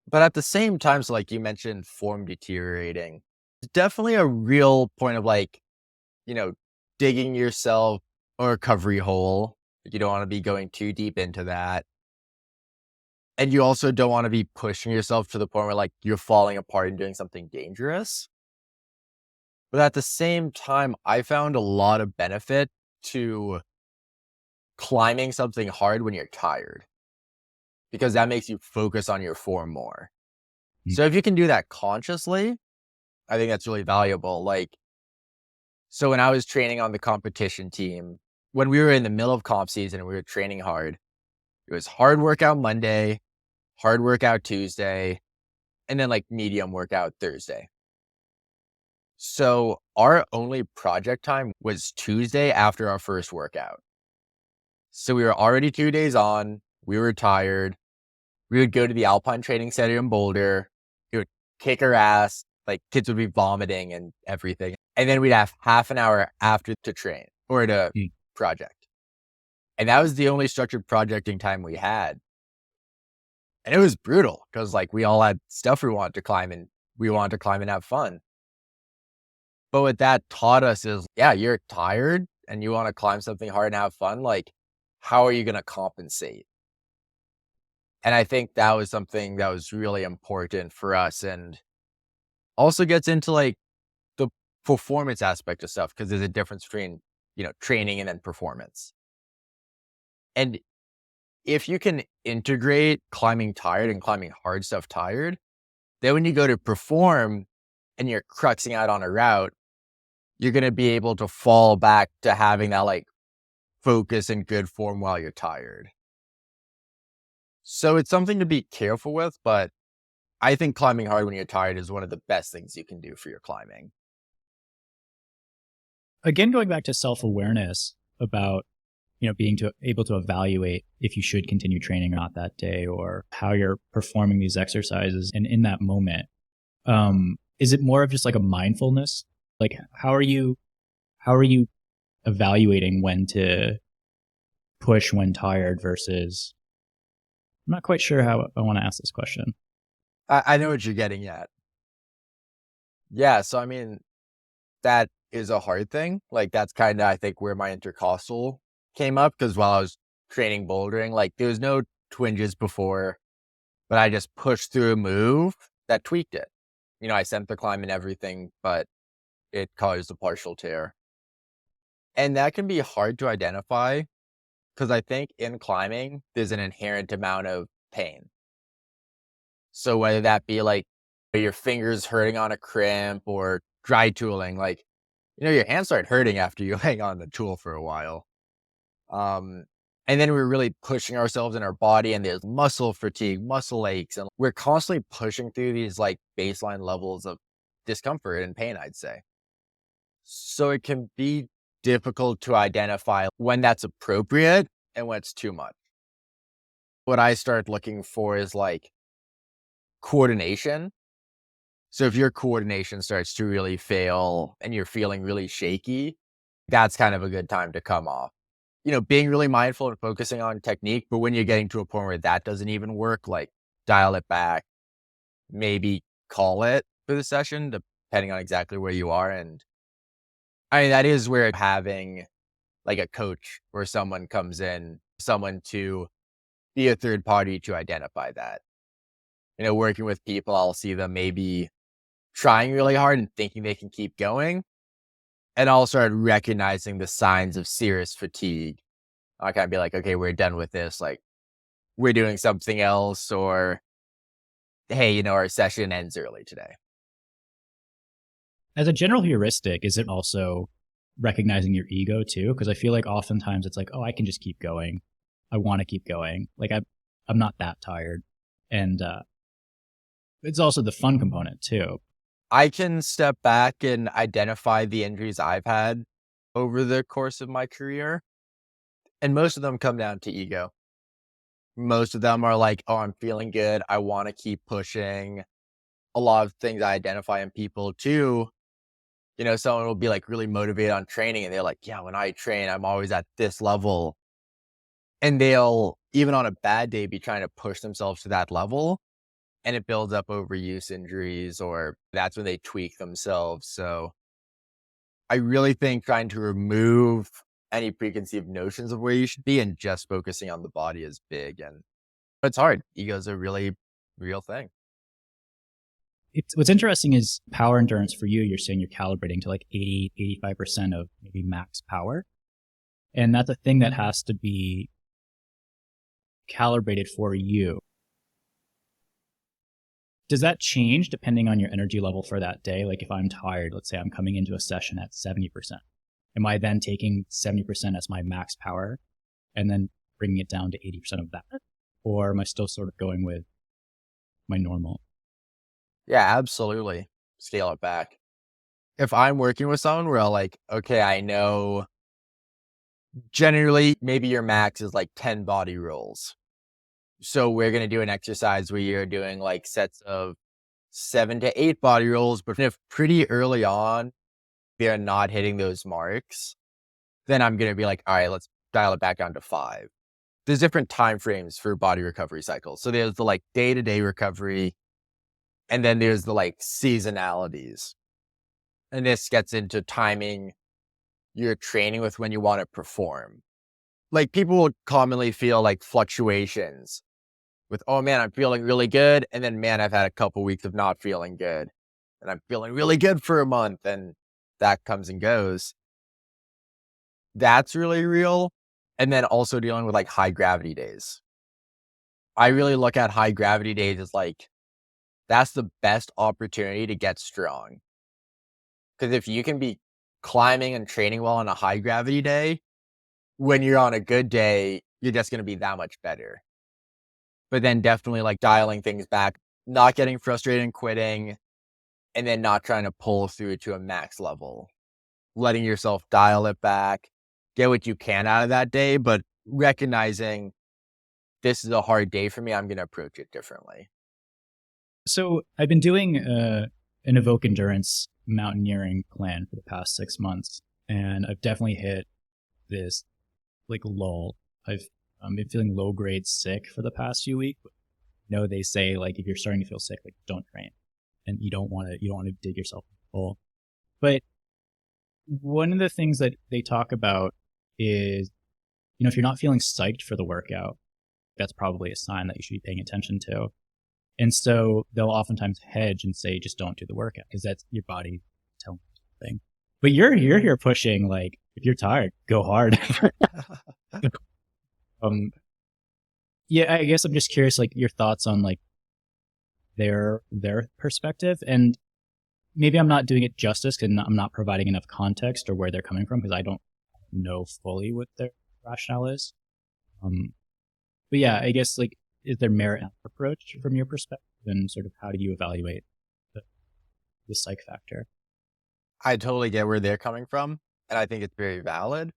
But at the same time, so like you mentioned form deteriorating, it's definitely a real point of like, you know, digging yourself a recovery hole. You don't want to be going too deep into that. And you also don't want to be pushing yourself to the point where like you're falling apart and doing something dangerous. But at the same time, I found a lot of benefit to climbing something hard when you're tired because that makes you focus on your form more. Mm. So if you can do that consciously, I think that's really valuable. Like, so when I was training on the competition team, when we were in the middle of comp season and we were training hard, it was hard workout Monday, hard workout Tuesday, and then like medium workout Thursday. So our only project time was Tuesday after our first workout. So we were already 2 days on. We were tired. We would go to the Alpine Training Center in Boulder. It would kick our ass. Like kids would be vomiting and everything. And then we'd have half an hour after to train or to project. And that was the only structured projecting time we had. And it was brutal because like we all had stuff we wanted to climb and we wanted to climb and have fun. But what that taught us is, yeah, you're tired and you want to climb something hard and have fun. Like, how are you going to compensate? And I think that was something that was really important for us and also gets into like the performance aspect of stuff because there's a difference between, training and then performance. And if you can integrate climbing tired and climbing hard stuff tired, then when you go to perform and you're cruxing out on a route, you're going to be able to fall back to having that like focus and good form while you're tired. So it's something to be careful with, but I think climbing hard when you're tired is one of the best things you can do for your climbing. Again, going back to self-awareness about, being able to evaluate if you should continue training or not that day, or how you're performing these exercises. And in that moment, is it more of just like a mindfulness? Like, how are you evaluating when to push when tired versus, I'm not quite sure how I want to ask this question. I know what you're getting at. Yeah. So, I mean, that is a hard thing. Like, that's kind of, I think, where my intercostal came up, because while I was training bouldering, like, there was no twinges before, but I just pushed through a move that tweaked it. I sent the climb and everything, but it caused a partial tear. And that can be hard to identify, because I think in climbing, there's an inherent amount of pain. So whether that be like your fingers hurting on a crimp or dry tooling, like, your hands start hurting after you hang on the tool for a while. Um, and then we're really pushing ourselves in our body, and there's muscle fatigue, muscle aches, and we're constantly pushing through these like baseline levels of discomfort and pain, I'd say. So it can be difficult to identify when that's appropriate and when it's too much. What I start looking for is like coordination. So if your coordination starts to really fail and you're feeling really shaky, that's kind of a good time to come off. Being really mindful and focusing on technique, but when you're getting to a point where that doesn't even work, like dial it back, maybe call it for the session, depending on exactly where you are. And I mean, that is where having like a coach or someone comes in, someone to be a third party to identify that. Working with people, I'll see them maybe trying really hard and thinking they can keep going. And I'll start recognizing the signs of serious fatigue. I kind of be like, okay, we're done with this. Like, we're doing something else, or hey, our session ends early today. As a general heuristic, is it also recognizing your ego too? Because I feel like oftentimes it's like, oh, I can just keep going. I want to keep going. Like, I'm not that tired. And it's also the fun component too. I can step back and identify the injuries I've had over the course of my career. And most of them come down to ego. Most of them are like, oh, I'm feeling good. I want to keep pushing. A lot of things I identify in people too. Someone will be like really motivated on training, and they're like, yeah, when I train, I'm always at this level. And they'll, even on a bad day, be trying to push themselves to that level. And it builds up overuse injuries, or that's when they tweak themselves. So I really think trying to remove any preconceived notions of where you should be and just focusing on the body is big. And it's hard. Ego is a really real thing. What's interesting is power endurance for you. You're saying you're calibrating to like 80, 85% of maybe max power. And that's a thing that has to be calibrated for you. Does that change depending on your energy level for that day? Like if I'm tired, let's say I'm coming into a session at 70%. Am I then taking 70% as my max power and then bringing it down to 80% of that? Or am I still sort of going with my normal? Yeah, absolutely. Scale it back. If I'm working with someone where I'm like, okay, I know generally maybe your max is like 10 body rolls. So we're going to do an exercise where you're doing like sets of 7 to 8 body rolls. But if pretty early on they're not hitting those marks, then I'm going to be like, all right, let's dial it back down to 5. There's different time frames for body recovery cycles. So there's the like day-to-day recovery, and then there's the like seasonalities. And this gets into timing your training with when you want to perform. Like people will commonly feel like fluctuations with, oh man, I'm feeling really good. And then, man, I've had a couple weeks of not feeling good. And I'm feeling really good for a month. And that comes and goes. That's really real. And then also dealing with like high gravity days. I really look at high gravity days as like, that's the best opportunity to get strong. Because if you can be climbing and training well on a high gravity day, when you're on a good day, you're just going to be that much better. But then definitely like dialing things back, not getting frustrated and quitting, and then not trying to pull through to a max level, letting yourself dial it back, get what you can out of that day, but recognizing this is a hard day for me. I'm going to approach it differently. So I've been doing an Evoke Endurance mountaineering plan for the past 6 months, and I've definitely hit this like lull. I've been feeling low grade sick for the past few weeks. They say like if you're starting to feel sick, like don't train, and you don't want to dig yourself in the hole. But one of the things that they talk about is, if you're not feeling psyched for the workout, that's probably a sign that you should be paying attention to. And so they'll oftentimes hedge and say, just don't do the workout because that's your body telling you something. But you're here pushing, like, if you're tired, go hard. Yeah, I guess I'm just curious, like, your thoughts on like their perspective. And maybe I'm not doing it justice because I'm not providing enough context or where they're coming from because I don't know fully what their rationale is. But yeah, I guess like, is there merit in that approach from your perspective, and sort of how do you evaluate the psych factor? I totally get where they're coming from, and I think it's very valid.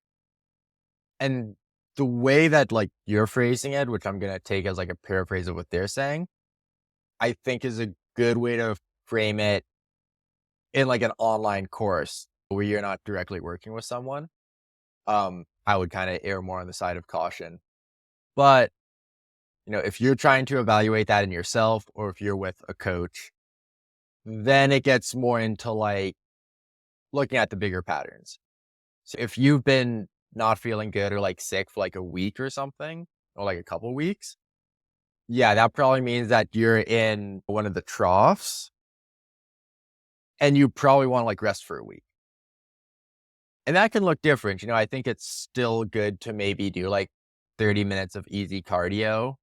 And the way that like you're phrasing it, which I'm gonna take as like a paraphrase of what they're saying, I think is a good way to frame it in like an online course where you're not directly working with someone. I would kind of err more on the side of caution. But if you're trying to evaluate that in yourself or if you're with a coach, then it gets more into like looking at the bigger patterns. So if you've been not feeling good or like sick for like a week or something, or like a couple weeks, yeah, that probably means that you're in one of the troughs and you probably want to like rest for a week. And that can look different. I think it's still good to maybe do like 30 minutes of easy cardio.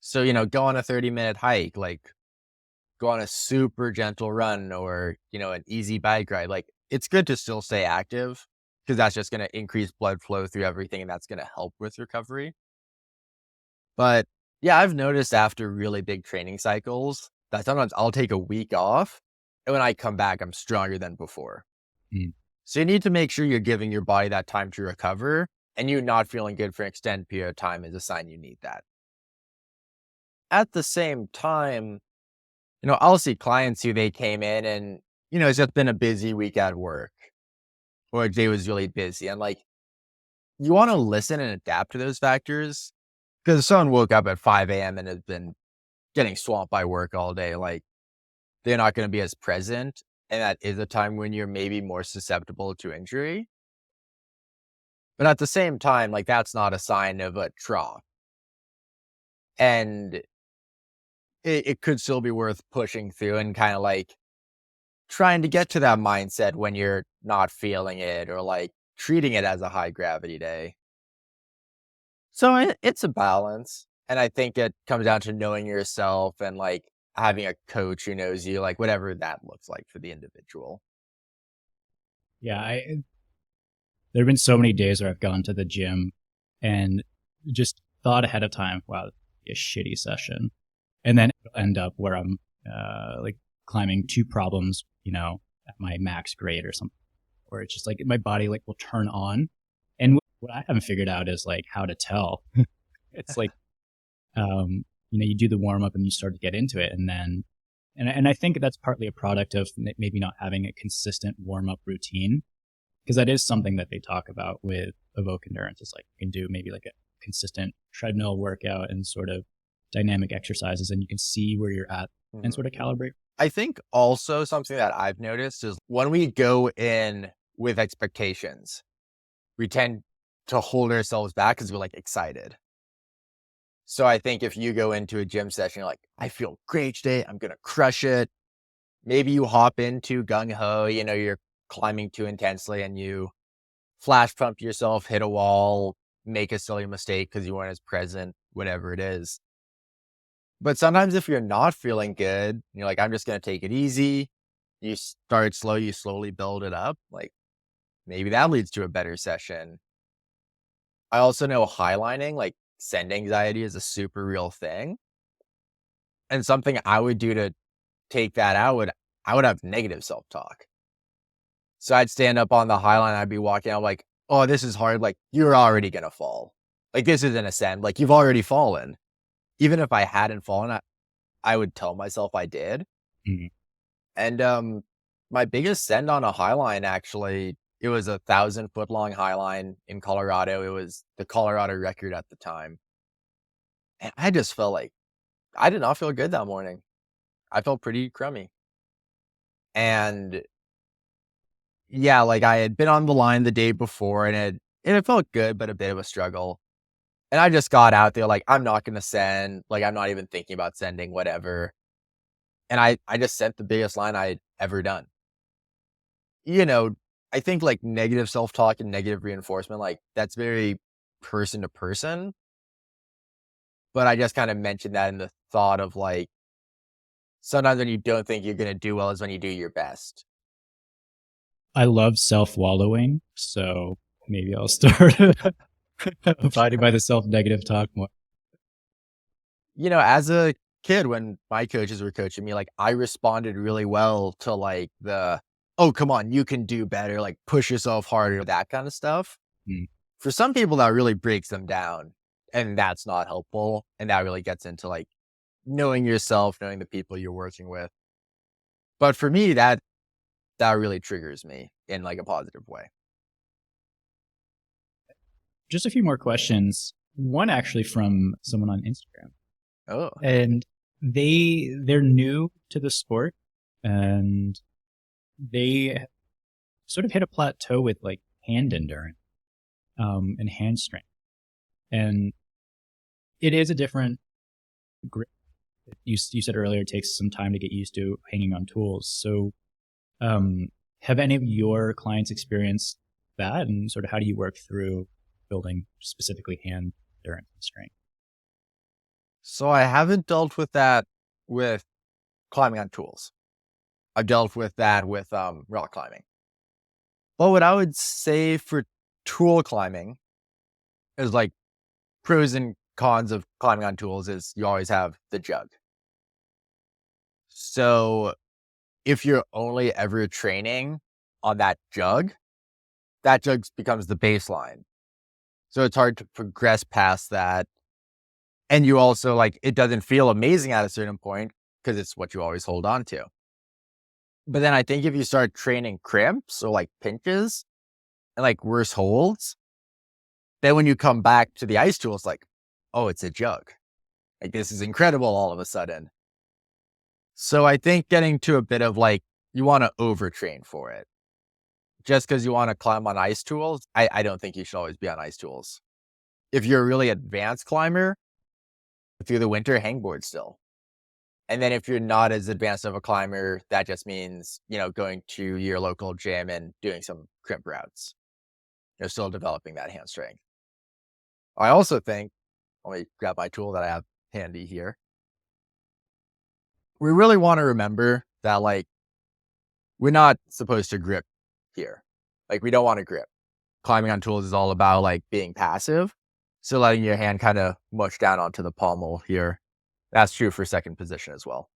So, go on a 30-minute hike, like go on a super gentle run or, an easy bike ride. Like it's good to still stay active because that's just going to increase blood flow through everything and that's going to help with recovery. But yeah, I've noticed after really big training cycles that sometimes I'll take a week off and when I come back, I'm stronger than before. Mm. So you need to make sure you're giving your body that time to recover, and you not feeling good for an extended period of time is a sign you need that. At the same time, I'll see clients who they came in and, it's just been a busy week at work or a day was really busy. And like, you want to listen and adapt to those factors because if someone woke up at 5 a.m. and has been getting swamped by work all day, like they're not going to be as present. And that is a time when you're maybe more susceptible to injury. But at the same time, like that's not a sign of a trough. And it could still be worth pushing through and kind of like trying to get to that mindset when you're not feeling it or like treating it as a high gravity day. So it's a balance. And I think it comes down to knowing yourself and like having a coach who knows you, like whatever that looks like for the individual. Yeah, there have been so many days where I've gone to the gym and just thought ahead of time, wow, this will be a shitty session. And then end up where I'm like climbing 2 problems, at my max grade or something, where it's just like my body like will turn on. And what I haven't figured out is like how to tell. It's like, you do the warm up and you start to get into it. And then, and I think that's partly a product of maybe not having a consistent warm up routine, because that is something that they talk about with Evoke Endurance. It's like you can do maybe like a consistent treadmill workout and sort of dynamic exercises, and you can see where you're at and sort of calibrate. I think also something that I've noticed is when we go in with expectations, we tend to hold ourselves back because we're like excited. So I think if you go into a gym session, you're like, I feel great today. I'm going to crush it. Maybe you hop into gung ho, you're climbing too intensely and you flash pump yourself, hit a wall, make a silly mistake because you weren't as present, whatever it is. But sometimes if you're not feeling good, you're like, I'm just going to take it easy. You start slow, you slowly build it up. Like maybe that leads to a better session. I also know highlining, like send anxiety is a super real thing. And something I would do to take that out I would have negative self-talk. So I'd stand up on the highline, I'd be walking out like, "Oh, this is hard." Like, "You're already gonna fall. Like, this isn't a ascent. Like, you've already fallen." Even if I hadn't fallen, I would tell myself I did. Mhm. And, my biggest send on a highline, actually, it was 1,000-foot long highline in Colorado. It was the Colorado record at the time. And I just felt like I did not feel good that morning. I felt pretty crummy. And yeah, like I had been on the line the day before and it felt good, but a bit of a struggle. And I just got out there like, I'm not gonna send, like I'm not even thinking about sending, whatever. And I just sent the biggest line I'd ever done. You know, I think like negative self-talk and negative reinforcement, like that's very person to person. But I just kind of mentioned that in the thought of like sometimes when you don't think you're gonna do well is when you do your best. I love self-wallowing, so maybe I'll start abiding by the self-negative talk more. As a kid, when my coaches were coaching me, like I responded really well to like oh, come on, you can do better, like push yourself harder, that kind of stuff. Mm. For some people, that really breaks them down and that's not helpful. And that really gets into like knowing yourself, knowing the people you're working with. But for me, that really triggers me in like a positive way. Just a few more questions. One actually from someone on Instagram. Oh, And they're new to the sport and they sort of hit a plateau with like hand endurance and hand strength. And it is a different grip. You said earlier it takes some time to get used to hanging on tools. So have any of your clients experienced that, and sort of how do you work through building specifically hand endurance and strength? so I haven't dealt with that with climbing on tools. I've dealt with that with rock climbing. But what I would say for tool climbing is like pros and cons of climbing on tools is you always have the jug. So if you're only ever training on that jug becomes the baseline. So it's hard to progress past that. And you also like, it doesn't feel amazing at a certain point because it's what you always hold on to. But then I think if you start training crimps or like pinches and like worse holds, then when you come back to the ice tool, it's like, oh, it's a jug. Like this is incredible all of a sudden. So I think getting to a bit of like, you want to overtrain for it. Just because you want to climb on ice tools, I don't think you should always be on ice tools. If you're a really advanced climber, through the winter, hangboard still. And then if you're not as advanced of a climber, that just means, going to your local gym and doing some crimp routes. You're still developing that hand strength. I also think, let me grab my tool that I have handy here. We really want to remember that like we're not supposed to grip here. Like we don't want to grip. Climbing on tools is all about like being passive. So letting your hand kind of mush down onto the pommel here. That's true for second position as well.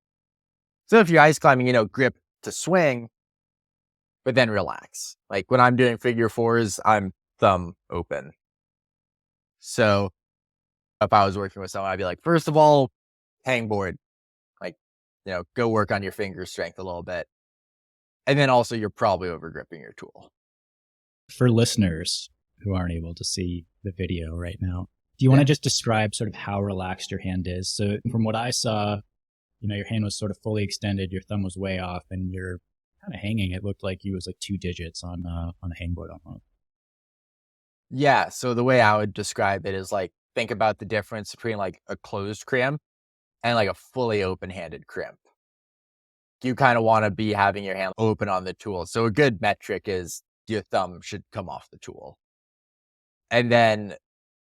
So if you're ice climbing, grip to swing, but then relax. Like when I'm doing figure fours, I'm thumb open. So if I was working with someone, I'd be like, first of all, hangboard, like, go work on your finger strength a little bit. And then also you're probably over gripping your tool. For listeners who aren't able to see the video right now, do you want to just describe sort of how relaxed your hand is? So from what I saw, your hand was sort of fully extended, your thumb was way off, and you're kind of hanging. It looked like you was like 2 digits on a hangboard almost. Yeah. So the way I would describe it is like, think about the difference between like a closed crimp and like a fully open-handed crimp. You kind of want to be having your hand open on the tool. So a good metric is your thumb should come off the tool. And then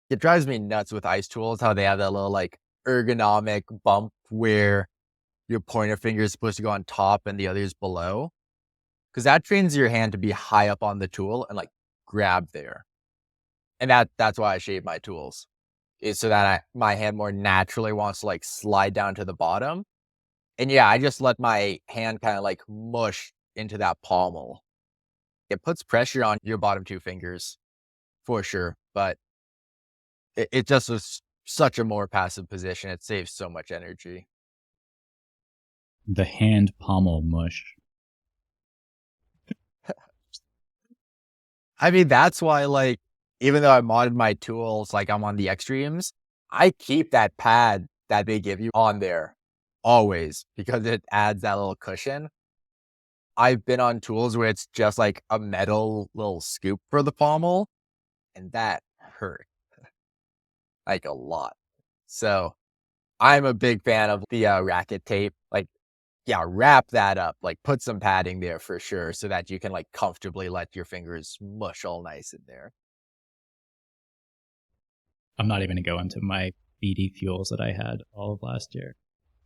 it drives me nuts with ice tools, how they have that little like ergonomic bump where your pointer finger is supposed to go on top and the other is below. because that trains your hand to be high up on the tool and like grab there. And that's why I shape my tools, is so that my hand more naturally wants to like slide down to the bottom. And yeah, I just let my hand kind of like mush into that pommel. It puts pressure on your bottom two fingers for sure, but it just was such a more passive position. It saves so much energy. The hand pommel mush. I mean, that's why, like, even though I modded my tools, like I'm on the extremes, I keep that pad that they give you on there always because it adds that little cushion. I've been on tools where it's just like a metal little scoop for the pommel, and that hurt like a lot. So I'm a big fan of the racket tape. Like, yeah, wrap that up, like put some padding there for sure so that you can like comfortably let your fingers mush all nice in there. I'm not even going to go into my BD fuels that I had all of last year.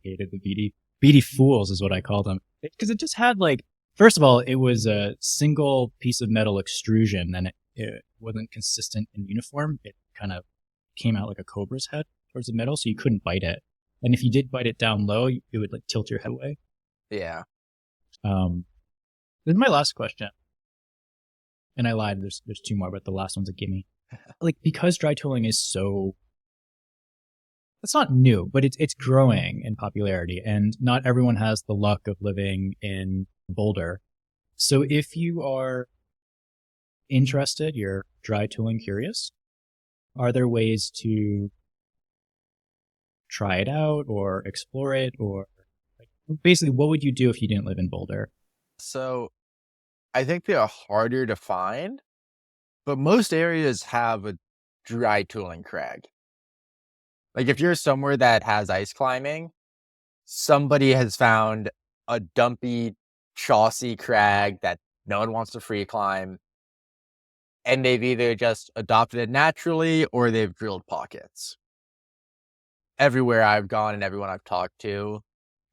Hated the BD fools is what I called them, because it just had like, first of all, it was a single piece of metal extrusion, and it wasn't consistent and uniform. It kind of came out like a cobra's head towards the middle, so you couldn't bite it. And if you did bite it down low, it would like tilt your head away. Yeah. This is my last question. And I lied, there's two more, but the last one's a gimme. Like, because dry tooling is so, it's not new, but it's growing in popularity, and not everyone has the luck of living in Boulder. So if you are interested, you're dry tooling curious, are there ways to try it out or explore it, or like, basically what would you do if you didn't live in Boulder? So I think they are harder to find, but most areas have a dry tooling crag. Like if you're somewhere that has ice climbing, somebody has found a dumpy chaussee crag that no one wants to free climb, and they've either just adopted it naturally or they've drilled pockets. Everywhere I've gone and everyone I've talked to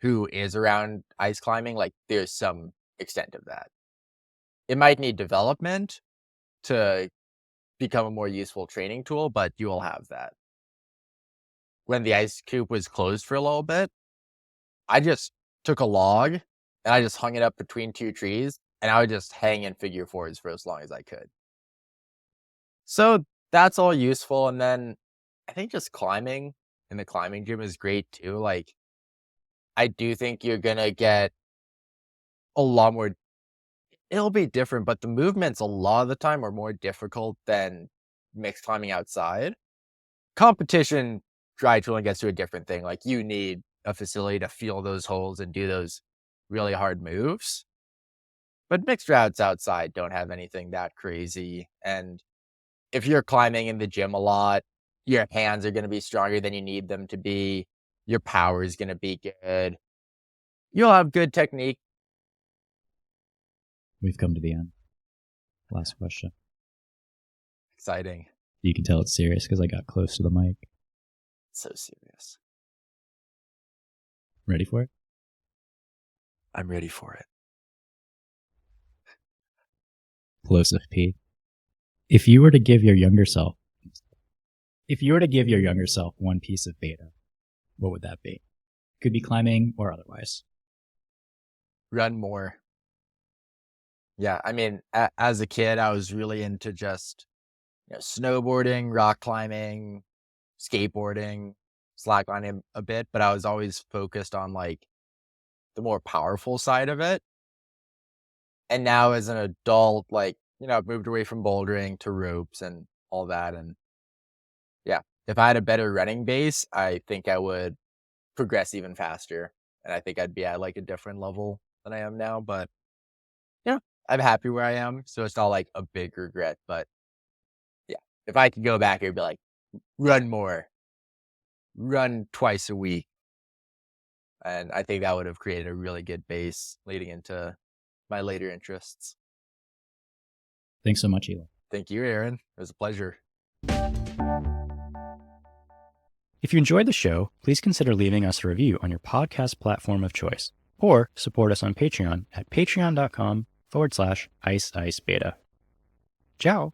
who is around ice climbing, like there's some extent of that. It might need development to become a more useful training tool, but you will have that. When the ice coop was closed for a little bit, I just took a log and I just hung it up between two trees, and I would just hang in figure fours for as long as I could. So that's all useful. And then I think just climbing in the climbing gym is great too. Like, I do think you're going to get a lot more, it'll be different, but the movements a lot of the time are more difficult than mixed climbing outside. Competition dry tooling gets to a different thing. Like, you need a facility to feel those holes and do those really hard moves. But mixed routes outside don't have anything that crazy. And if you're climbing in the gym a lot, your hands are going to be stronger than you need them to be. Your power is going to be good. You'll have good technique. We've come to the end. Last question. Exciting. You can tell it's serious because I got close to the mic. So serious. Ready for it? I'm ready for it. Plosive P. If you were to give your younger self one piece of beta, what would that be? Could be climbing or otherwise. Run more. Yeah, I mean, as a kid, I was really into just snowboarding, rock climbing, skateboarding, slacklining a bit, but I was always focused on like the more powerful side of it. And now as an adult, like, I've moved away from bouldering to ropes and all that. And yeah, if I had a better running base, I think I would progress even faster. And I think I'd be at like a different level than I am now. But yeah, I'm happy where I am. So it's not like a big regret. But yeah, if I could go back, it'd be like, run more, run twice a week. And I think that would have created a really good base leading into my later interests. Thanks so much, Eli. Thank you, Aaron. It was a pleasure. If you enjoyed the show, please consider leaving us a review on your podcast platform of choice, or support us on Patreon at patreon.com /ice beta. Ciao.